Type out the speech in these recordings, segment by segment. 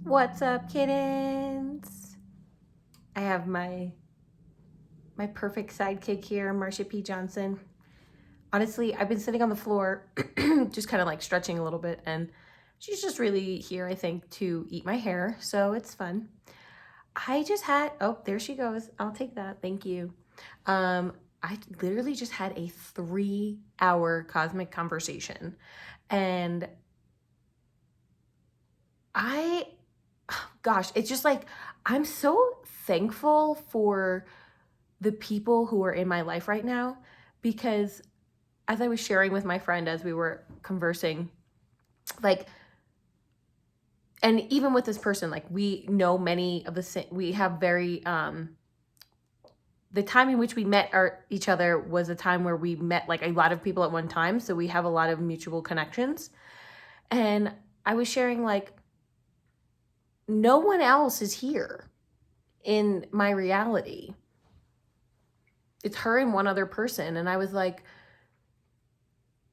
What's up, kittens? I have my perfect sidekick here, Marcia P. Johnson. Honestly, I've been sitting on the floor, just kind of like stretching a little bit, and she's just really here, I think, to eat my hair, so it's fun. I just had, oh, there she goes. I'll take that. Thank you. I literally just had a 3-hour cosmic conversation, and I gosh, it's just like I'm so thankful for the people who are in my life right now because as I was sharing with my friend as we were conversing, like, and even with this person, like we know many of the same, we have very, the time in which we met each other was a time where we met like a lot of people at one time. So we have a lot of mutual connections. And I was sharing like, no one else is here in my reality. It's her and one other person. And I was like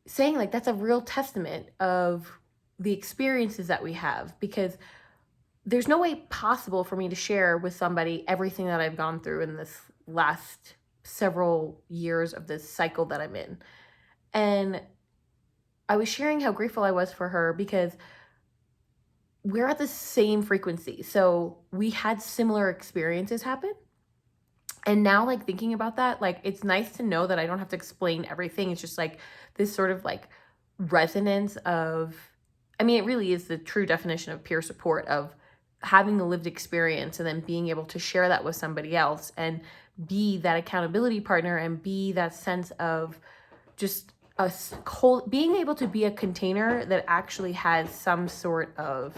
saying like that's a real testament of the experiences that we have, because there's no way possible for me to share with somebody everything that I've gone through in this last several years of this cycle that I'm in. And I was sharing how grateful I was for her because we're at the same frequency. So we had similar experiences happen. And now, like, thinking about that, like, it's nice to know that I don't have to explain everything. It's just like this sort of like resonance of, I mean, it really is the true definition of peer support, of having the lived experience and then being able to share that with somebody else and be that accountability partner and be that sense of just being able to be a container that actually has some sort of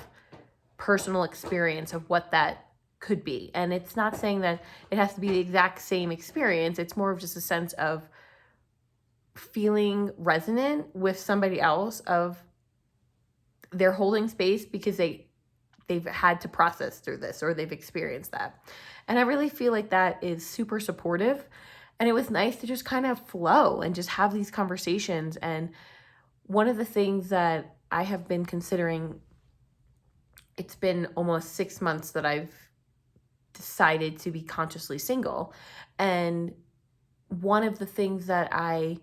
personal experience of what that could be. And it's not saying that it has to be the exact same experience. It's more of just a sense of feeling resonant with somebody else, of they're holding space because they've had to process through this or they've experienced that. And I really feel like that is super supportive. And it was nice to just kind of flow and just have these conversations. And one of the things that I have been considering, it's been almost 6 months that I've decided to be consciously single. And one of the things that I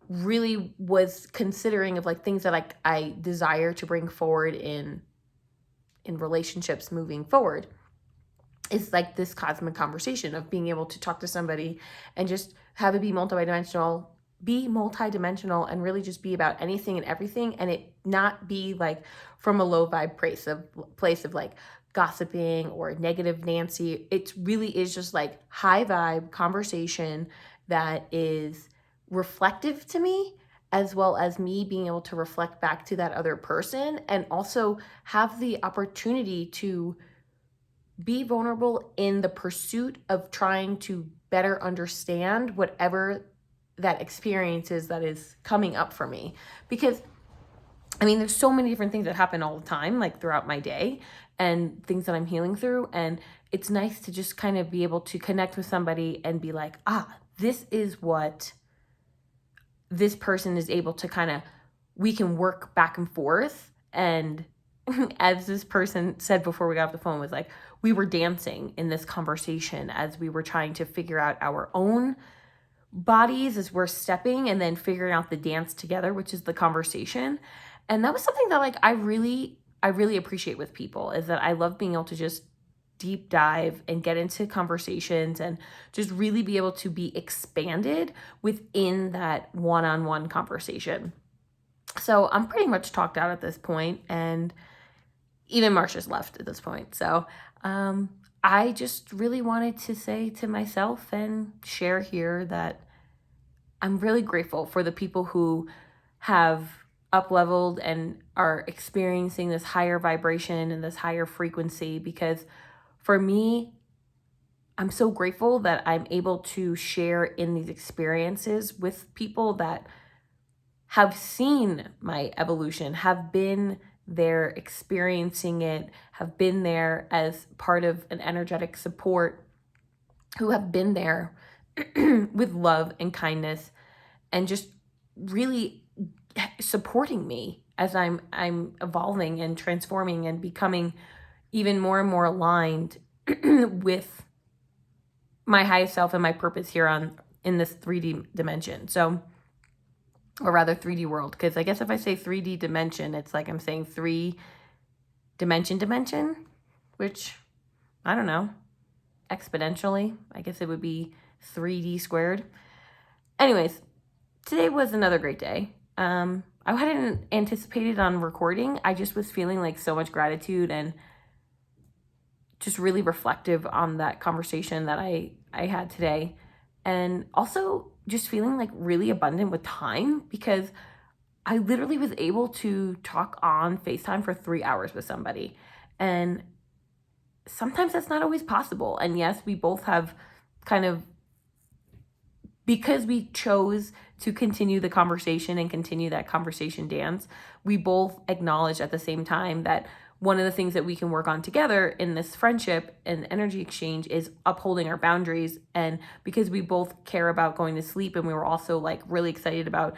really was considering of like things that like I desire to bring forward in relationships moving forward is like this cosmic conversation of being able to talk to somebody and just have it be multidimensional and really just be about anything and everything, and it not be like from a low vibe place of like gossiping or negative Nancy. It really is just like high vibe conversation that is reflective to me, as well as me being able to reflect back to that other person and also have the opportunity to be vulnerable in the pursuit of trying to better understand whatever that experience is that is coming up for me. Because I mean, there's so many different things that happen all the time, like throughout my day, and things that I'm healing through. And it's nice to just kind of be able to connect with somebody and be like, this is what this person is able to kind of, we can work back and forth. And as this person said before we got off the phone, was like, we were dancing in this conversation as we were trying to figure out our own bodies as we're stepping and then figuring out the dance together, which is the conversation. And that was something that like I really appreciate with people, is that I love being able to just deep dive and get into conversations and just really be able to be expanded within that one-on-one conversation. So I'm pretty much talked out at this point, and even Marcia's left at this point. So I just really wanted to say to myself and share here that I'm really grateful for the people who have up-leveled and are experiencing this higher vibration and this higher frequency, because for me, I'm so grateful that I'm able to share in these experiences with people that have seen my evolution, have been there experiencing it, have been there as part of an energetic support, who have been there with love and kindness and just really supporting me as I'm evolving and transforming and becoming even more and more aligned with my highest self and my purpose here in this 3D dimension. So, or rather 3D world, because I guess if I say 3D dimension, it's like I'm saying 3 dimension, which I don't know, exponentially, I guess it would be 3D squared. Anyways, today was another great day. I hadn't anticipated on recording. I just was feeling like so much gratitude and just really reflective on that conversation that I had today. And also just feeling like really abundant with time, because I literally was able to talk on FaceTime for 3 hours with somebody. And sometimes that's not always possible. And yes, we both have kind of, because we chose to continue the conversation and continue that conversation dance, we both acknowledge at the same time that one of the things that we can work on together in this friendship and energy exchange is upholding our boundaries. And because we both care about going to sleep, and we were also like really excited about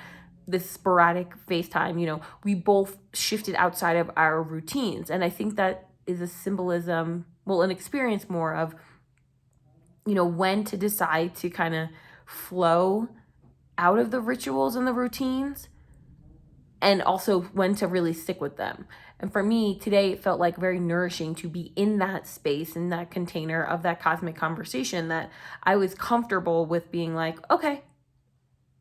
this sporadic FaceTime, we both shifted outside of our routines. And I think that is a symbolism, an experience more of, when to decide to kind of flow out of the rituals and the routines, and also when to really stick with them. And for me today, it felt like very nourishing to be in that space, in that container of that cosmic conversation, that I was comfortable with being like, okay,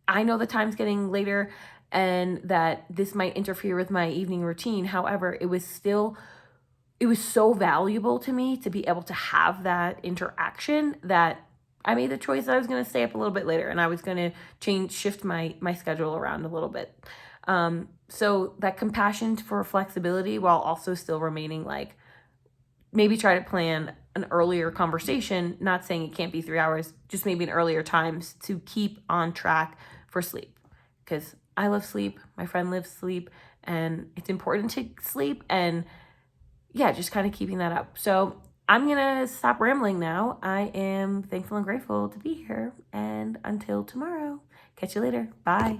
I know the time's getting later and that this might interfere with my evening routine. However, it was so valuable to me to be able to have that interaction that I made the choice that I was going to stay up a little bit later, and I was going to shift my schedule around a little bit. So that compassion for flexibility, while also still remaining like, maybe try to plan an earlier conversation, not saying it can't be 3 hours, just maybe an earlier times to keep on track for sleep. Because I love sleep, my friend loves sleep, and it's important to sleep, and yeah, just kind of keeping that up. So I'm going to stop rambling now. I am thankful and grateful to be here, and until tomorrow, catch you later. Bye.